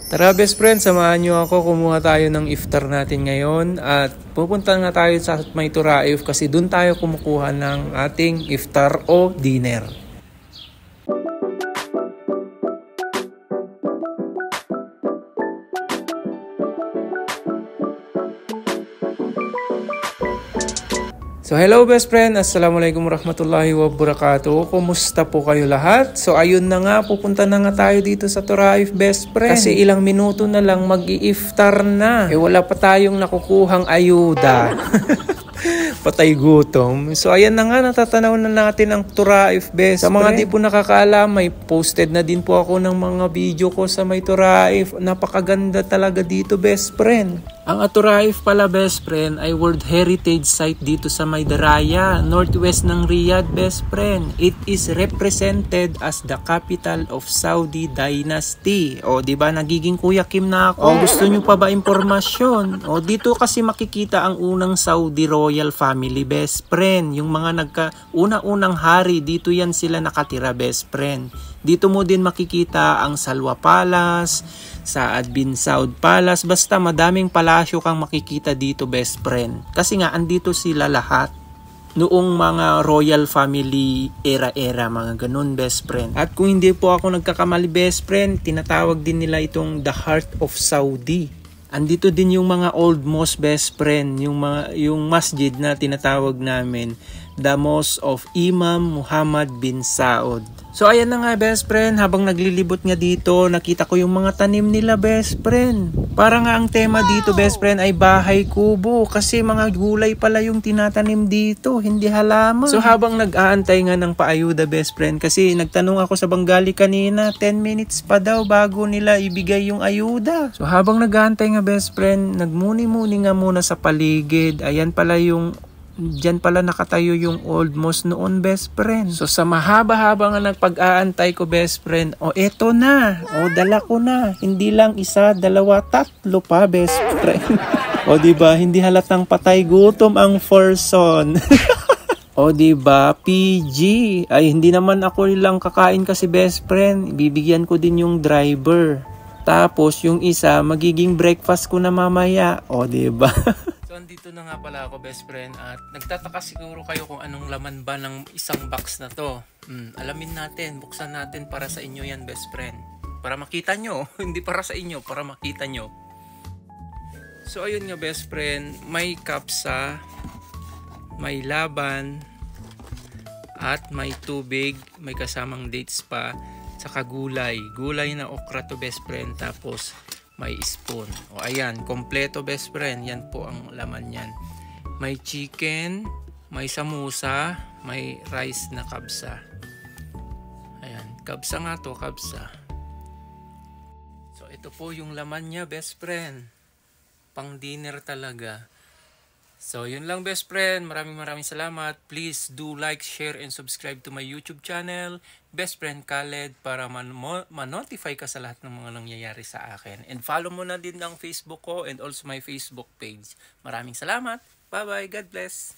Tara best friend, samahan nyo ako, kumuha tayo ng iftar natin ngayon at pupunta nga tayo sa May Turaif kasi dun tayo kumukuha ng ating iftar o dinner. So hello best friend, assalamualaikum warahmatullahi wabarakatuh. Kumusta po kayo lahat? So ayun na nga, pupunta na nga tayo dito sa Turaif best friend. Kasi ilang minuto na lang mag-i-iftar na. Wala pa tayong nakukuhang ayuda. Patay gutom. So ayan na nga, natatanaw na natin ang Turaif best friend. Sa mga di po nakakaalam, may posted na din po ako ng mga video ko sa May Turaif. Napakaganda talaga dito best friend. Ang Turaif pala best friend ay World Heritage Site dito sa May Daraya, northwest ng Riyadh best friend. It is represented as the capital of Saudi Dynasty. O di ba nagiging Kuya Kim na ako? O gusto nyo pa ba impormasyon? O dito kasi makikita ang unang Saudi royal family best friend. Yung mga una-unang hari, dito yan sila nakatira best friend. Dito mo din makikita ang Salwa Palace, Saad bin Saud Palace, basta madaming palasyo kang makikita dito best friend. Kasi nga andito sila lahat noong mga royal family era-era, mga ganun best friend. At kung hindi po ako nagkakamali best friend, tinatawag din nila itong the heart of Saudi. Andito din yung mga old mosque best friend, yung masjid na tinatawag namin, the Mosque of Imam Muhammad bin Saud. So ayan na nga best friend, habang naglilibot nga dito, nakita ko yung mga tanim nila best friend. Para nga ang tema dito best friend ay bahay kubo, kasi mga gulay pala yung tinatanim dito, hindi halaman. So habang nag-aantay nga ng paayuda best friend, kasi nagtanong ako sa Bengali kanina, 10 minutes pa daw bago nila ibigay yung ayuda. So habang nag-aantay nga best friend, nagmuni-muni nga muna sa paligid. Ayan pala diyan pala nakatayo yung old mosque noon best friend. So sa mahaba-haba nga nagpag-aantay ko best friend, eto na, dala ko na. Hindi lang isa, dalawa, tatlo pa best friend. Diba, hindi halatang patay gutom ang person. Diba, PG. Ay hindi naman ako lang kakain kasi best friend, bibigyan ko din yung driver. Tapos yung isa magiging breakfast ko na mamaya. Diba? So andito na nga pala ako best friend at nagtataka siguro kayo kung anong laman ba ng isang box na to. Alamin natin, buksan natin para sa inyo yan best friend. Para makita nyo, hindi para sa inyo, para makita nyo. So ayun nga best friend, may kapsa, may laban, at may tubig, may kasamang dates pa, saka gulay. Gulay na okra to best friend, tapos may spoon. Ayan, kompleto best friend. Yan po ang laman yan. May chicken, may samusa, may rice na kabsa. Ayan, kabsa nga to, kabsa. So ito po yung laman niya best friend. Pang dinner talaga. So yun lang best friend, maraming salamat. Please do like, share, and subscribe to my YouTube channel, Best Friend Khaled, para ma-notify ka sa lahat ng mga nangyayari sa akin. And follow mo na din ang Facebook ko and also my Facebook page. Maraming salamat. Bye bye, God bless.